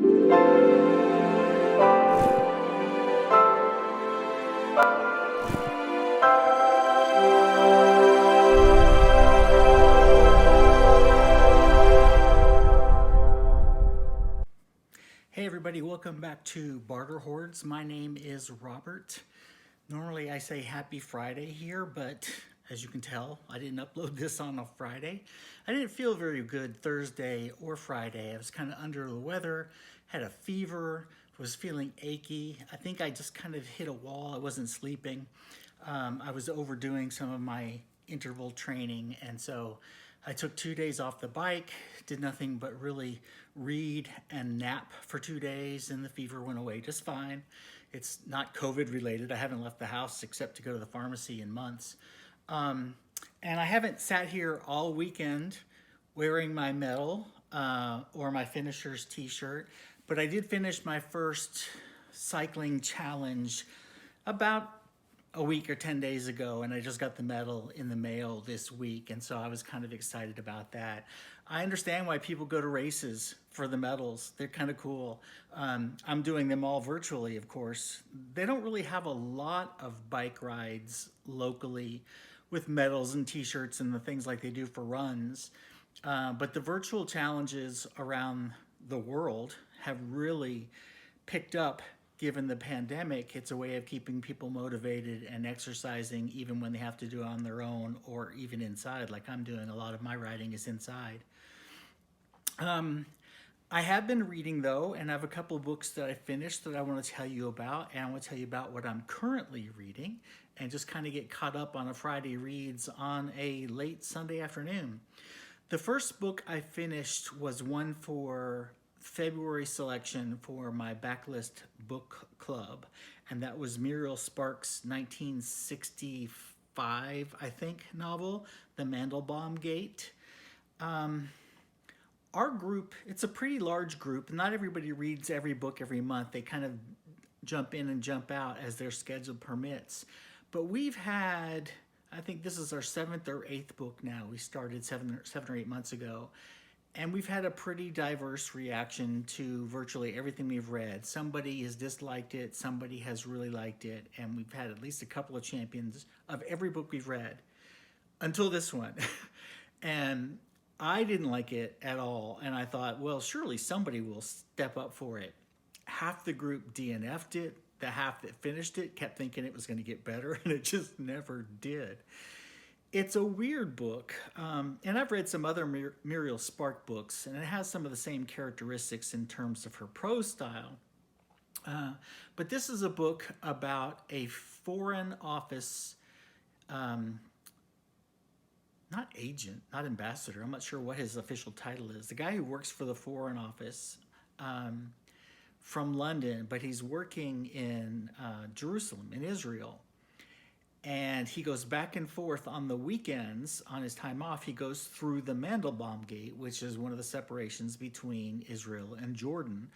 Hey everybody, welcome back to Barter Hordes. My name is Robert. Normally I say happy Friday here, but as you can tell, I didn't upload this on a Friday. I didn't feel very good Thursday or Friday. I was kind of under the weather, had a fever, was feeling achy. I think I just kind of hit a wall. I wasn't sleeping. I was overdoing some of my interval training, and so I took 2 days off the bike, did nothing but really read and nap for 2 days, and the fever went away just fine. It's not COVID related. I haven't left the house except to go to the pharmacy in months. And I haven't sat here all weekend wearing my medal or my finisher's t-shirt, but I did finish my first cycling challenge about a week or 10 days ago, and I just got the medal in the mail this week, and so I was kind of excited about that. I understand why people go to races for the medals. They're kind of cool. I'm doing them all virtually, of course. They don't really have a lot of bike rides locally with medals and t-shirts and the things like they do for runs, but the virtual challenges around the world have really picked up. Given the pandemic, it's a way of keeping people motivated and exercising even when they have to do it on their own or even inside, like I'm doing. A lot of my riding is inside. I have been reading though, and I have a couple of books that I finished that I want to tell you about, and I want to tell you about what I'm currently reading and just kind of get caught up on a Friday reads on a late Sunday afternoon. The first book I finished was one for February selection for my BACKLIST book club, and that was Muriel Sparks' 1965, I think, novel, The Mandelbaum Gate. Our group, it's a pretty large group. Not everybody reads every book every month. They kind of jump in and jump out as their schedule permits. But we've had, I think this is our 7th or 8th book now. We started seven or 8 months ago. And we've had a pretty diverse reaction to virtually everything we've read. Somebody has disliked it, somebody has really liked it, and we've had at least a couple of champions of every book we've read until this one. And I didn't like it at all, and I thought, well, surely somebody will step up for it. Half the group DNF'd it. The half that finished it kept thinking it was going to get better, and it just never did. It's a weird book, and I've read some other Muriel Spark books, and it has some of the same characteristics in terms of her prose style. But this is a book about a foreign office, not agent, not ambassador, I'm not sure what his official title is, the guy who works for the Foreign Office from London, but he's working in Jerusalem, in Israel. And he goes back and forth on the weekends. On his time off, he goes through the Mandelbaum Gate, which is one of the separations between Israel and Jordan.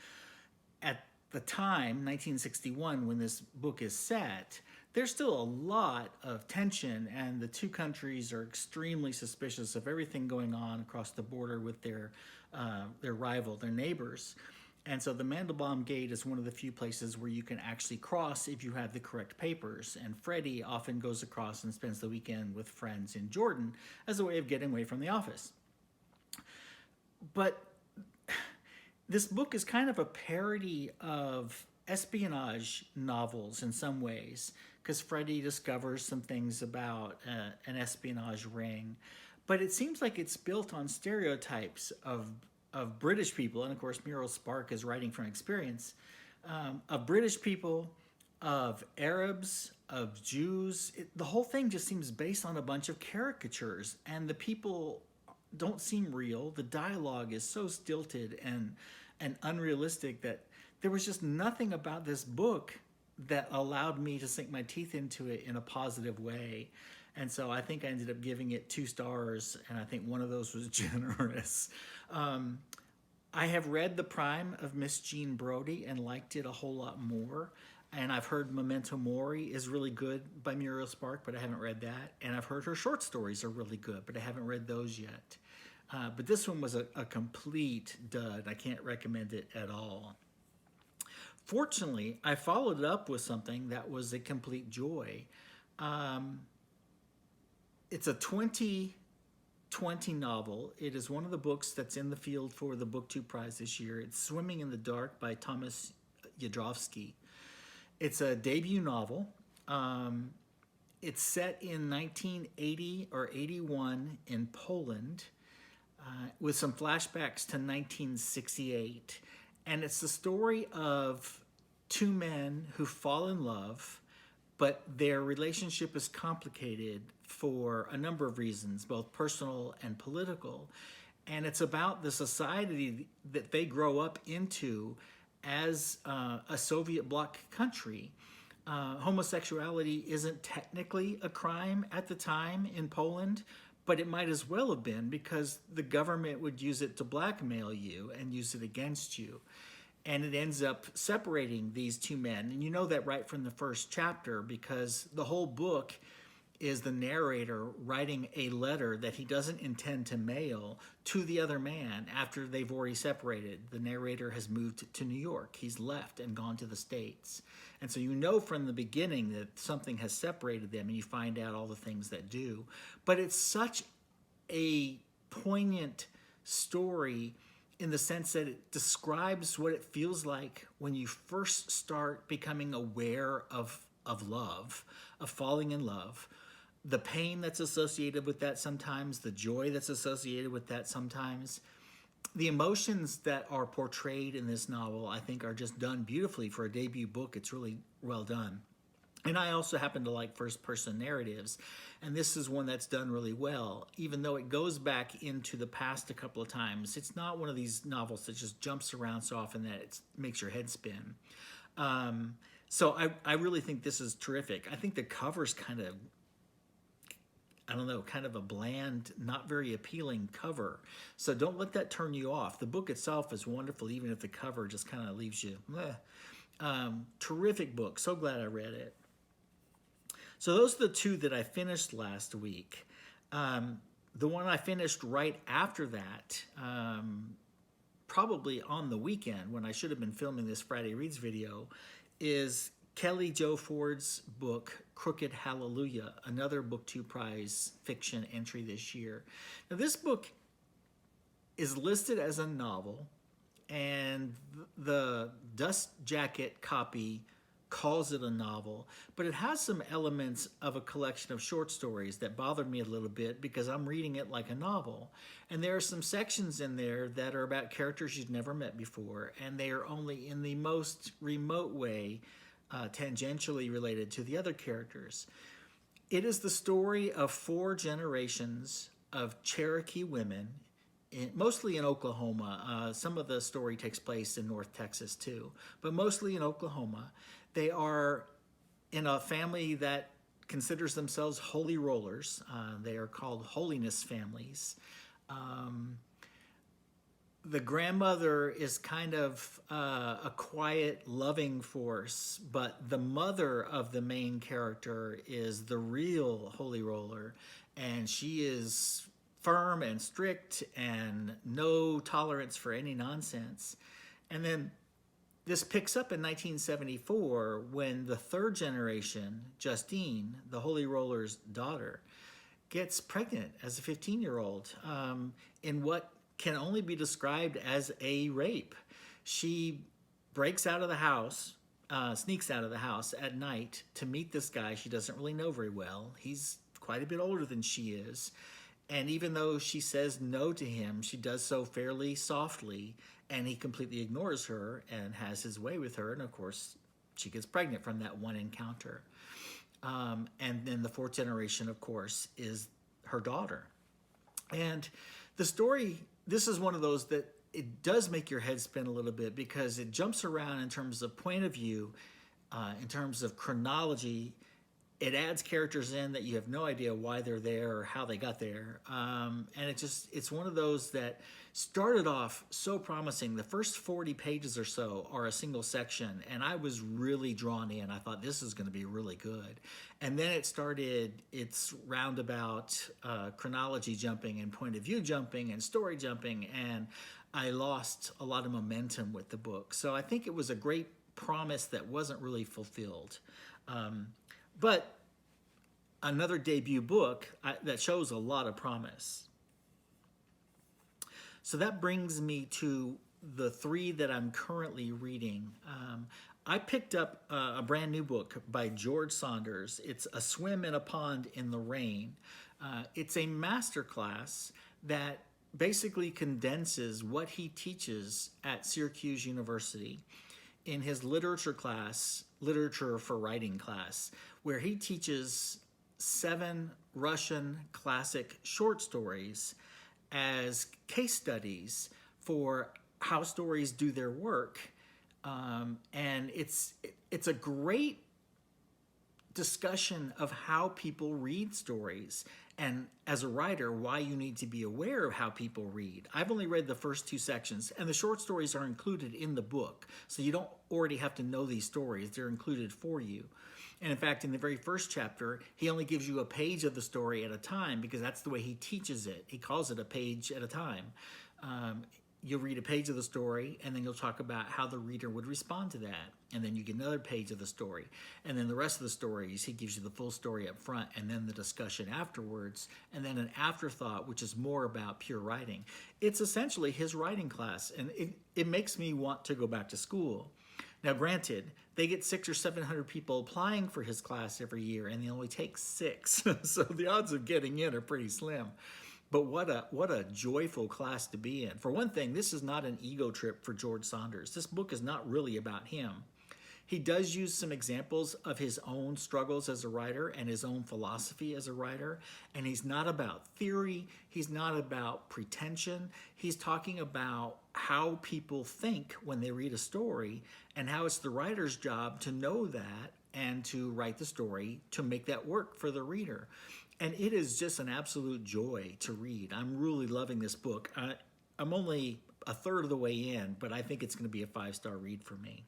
At the time, 1961, when this book is set, there's still a lot of tension, and the two countries are extremely suspicious of everything going on across the border with their rival, their neighbors. And so the Mandelbaum Gate is one of the few places where you can actually cross if you have the correct papers. And Freddie often goes across and spends the weekend with friends in Jordan as a way of getting away from the office. But this book is kind of a parody of espionage novels in some ways, because Freddie discovers some things about an espionage ring. But it seems like it's built on stereotypes of British people, and of course Muriel Spark is writing from experience, of British people, of Arabs, of Jews. The whole thing just seems based on a bunch of caricatures, and the people don't seem real. The dialogue is so stilted and unrealistic that there was just nothing about this book that allowed me to sink my teeth into it in a positive way. And so I think I ended up giving it 2 stars, and I think one of those was generous. I have read The Prime of Miss Jean Brodie and liked it a whole lot more. And I've heard Memento Mori is really good by Muriel Spark, but I haven't read that. And I've heard her short stories are really good, but I haven't read those yet. But this one was a complete dud. I can't recommend it at all. Fortunately, I followed it up with something that was a complete joy. It's a 2020 novel. It is one of the books that's in the field for the BookTube Prize this year. It's Swimming in the Dark by Tomasz Jedrowski. It's a debut novel. It's set in 1980 or 81 in Poland, with some flashbacks to 1968. And it's the story of two men who fall in love, but their relationship is complicated for a number of reasons, both personal and political. And it's about the society that they grow up into as a Soviet bloc country. Homosexuality isn't technically a crime at the time in Poland, but it might as well have been, because the government would use it to blackmail you and use it against you. And it ends up separating these two men. And you know that right from the first chapter, because the whole book is the narrator writing a letter that he doesn't intend to mail to the other man after they've already separated. The narrator has moved to New York. He's left and gone to the States. And so you know from the beginning that something has separated them, and you find out all the things that do. But it's such a poignant story in the sense that it describes what it feels like when you first start becoming aware of love, of falling in love, the pain that's associated with that sometimes, the joy that's associated with that sometimes. The emotions that are portrayed in this novel, I think, are just done beautifully for a debut book. It's really well done. And I also happen to like first-person narratives, and this is one that's done really well. Even though it goes back into the past a couple of times, it's not one of these novels that just jumps around so often that it makes your head spin. So I really think this is terrific. I think the cover's kind of, I don't know, kind of a bland, not very appealing cover. So don't let that turn you off. The book itself is wonderful, even if the cover just kind of leaves you, terrific book. So glad I read it. So those are the two that I finished last week. The one I finished right after that, probably on the weekend when I should have been filming this Friday Reads video, is Kelli Jo Ford's book, Crooked Hallelujah, another BookTube Prize fiction entry this year. Now this book is listed as a novel, and the Dust Jacket copy calls it a novel, but it has some elements of a collection of short stories that bothered me a little bit because I'm reading it like a novel. And there are some sections in there that are about characters you've never met before, and they are only in the most remote way tangentially related to the other characters. It is the story of 4 generations of Cherokee women, mostly in Oklahoma. Some of the story takes place in North Texas too, but mostly in Oklahoma. They are in a family that considers themselves holy rollers. They are called holiness families. The grandmother is kind of a quiet, loving force, but the mother of the main character is the real holy roller, and she is firm and strict and no tolerance for any nonsense. And then this picks up in 1974 when the 3rd generation, Justine, the holy roller's daughter, gets pregnant as a 15-year-old in what can only be described as a rape. She breaks out of the house, sneaks out of the house at night to meet this guy she doesn't really know very well. He's quite a bit older than she is. And even though she says no to him, she does so fairly softly, and he completely ignores her and has his way with her. And of course, she gets pregnant from that one encounter. And then the 4th generation, of course, is her daughter. And the story, this is one of those that it does make your head spin a little bit because it jumps around in terms of point of view, in terms of chronology, it adds characters in that you have no idea why they're there or how they got there. And it's one of those that started off so promising. The first 40 pages or so are a single section, and I was really drawn in. I thought this is going to be really good. And then it started its roundabout chronology jumping and point of view jumping and story jumping, and I lost a lot of momentum with the book. So I think it was a great promise that wasn't really fulfilled. But another debut book that shows a lot of promise. So that brings me to the 3 that I'm currently reading. I picked up a brand new book by George Saunders. It's A Swim in a Pond in the Rain. It's a masterclass that basically condenses what he teaches at Syracuse University in his literature class, literature for writing class, where he teaches 7 Russian classic short stories as case studies for how stories do their work. And it's a great discussion of how people read stories, and as a writer, why you need to be aware of how people read. I've only read the first 2 sections, and the short stories are included in the book, so you don't already have to know these stories. They're included for you. And in fact, in the very first chapter, he only gives you a page of the story at a time, because that's the way he teaches it. He calls it a page at a time. You'll read a page of the story, and then you'll talk about how the reader would respond to that. And then you get another page of the story. And then the rest of the stories, he gives you the full story up front, and then the discussion afterwards, and then an afterthought, which is more about pure writing. It's essentially his writing class, and it makes me want to go back to school. Now, granted, they get 600 or 700 people applying for his class every year, and they only take 6. So the odds of getting in are pretty slim. But what a joyful class to be in. For one thing, this is not an ego trip for George Saunders. This book is not really about him. He does use some examples of his own struggles as a writer and his own philosophy as a writer. And he's not about theory. He's not about pretension. He's talking about how people think when they read a story, and how it's the writer's job to know that and to write the story to make that work for the reader. And it is just an absolute joy to read. I'm really loving this book. I'm only a third of the way in, but I think it's going to be a 5-star read for me.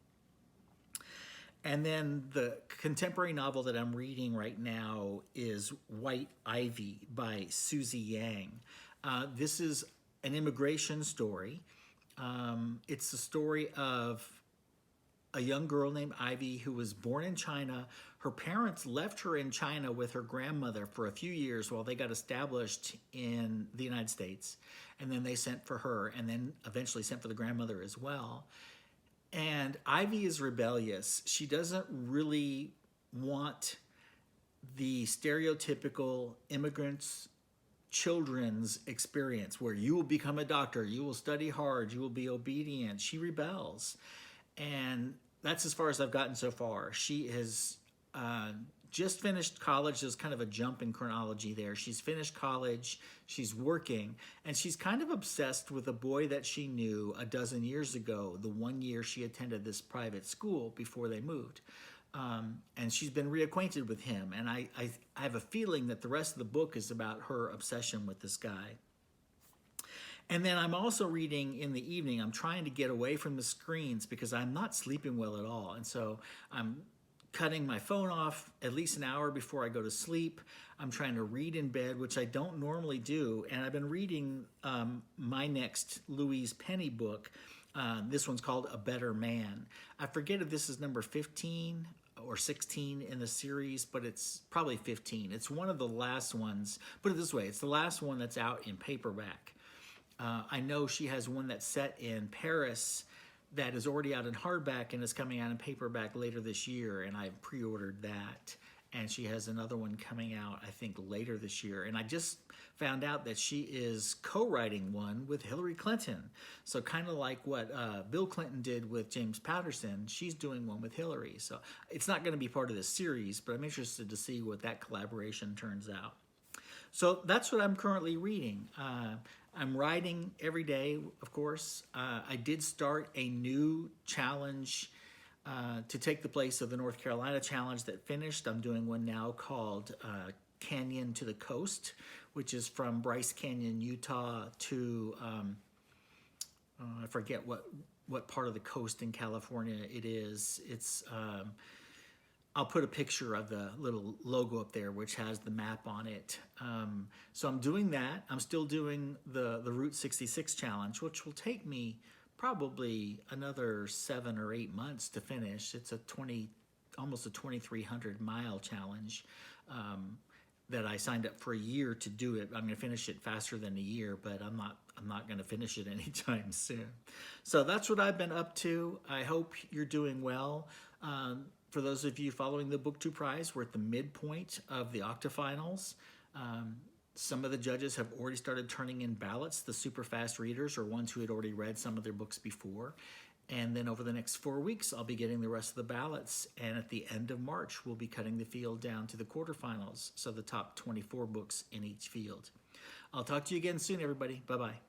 And then the contemporary novel that I'm reading right now is White Ivy by Susie Yang. This is an immigration story. It's the story of a young girl named Ivy who was born in China. Her parents left her in China with her grandmother for a few years while they got established in the United States. And then they sent for her, and then eventually sent for the grandmother as well. And Ivy is rebellious. She doesn't really want the stereotypical immigrants' children's experience where you will become a doctor, you will study hard, you will be obedient. She rebels. And that's as far as I've gotten so far. She has just finished college. There's kind of a jump in chronology there. She's finished college, she's working, and she's kind of obsessed with a boy that she knew a dozen years ago, the one year she attended this private school before they moved. And she's been reacquainted with him, and I have a feeling that the rest of the book is about her obsession with this guy. And then I'm also reading in the evening. I'm trying to get away from the screens because I'm not sleeping well at all. And so I'm cutting my phone off at least an hour before I go to sleep. I'm trying to read in bed, which I don't normally do. And I've been reading my next Louise Penny book. This one's called A Better Man. I forget if this is number 15 or 16 in the series, but it's probably 15. It's one of the last ones. Put it this way, it's the last one that's out in paperback. I know she has one that's set in Paris that is already out in hardback and is coming out in paperback later this year, and I've pre-ordered that. And she has another one coming out, I think, later this year. And I just found out that she is co-writing one with Hillary Clinton. So kind of like what Bill Clinton did with James Patterson, she's doing one with Hillary. So it's not going to be part of this series, but I'm interested to see what that collaboration turns out. So that's what I'm currently reading. I'm writing every day, of course. I did start a new challenge to take the place of the North Carolina challenge that finished. I'm doing one now called Canyon to the Coast, which is from Bryce Canyon, Utah to, I forget what part of the coast in California it is. It's, I'll put a picture of the little logo up there, which has the map on it. So I'm doing that. I'm still doing the Route 66 challenge, which will take me probably another 7 or 8 months to finish. It's almost a 2,300 mile challenge that I signed up for a year to do it. I'm going to finish it faster than a year, but I'm not going to finish it anytime soon. So that's what I've been up to. I hope you're doing well. For those of you following the BookTube Prize, we're at the midpoint of the octafinals. Some of the judges have already started turning in ballots. The super fast readers are ones who had already read some of their books before. And then over the next 4 weeks, I'll be getting the rest of the ballots. And at the end of March, we'll be cutting the field down to the quarterfinals. So the top 24 books in each field. I'll talk to you again soon, everybody. Bye-bye.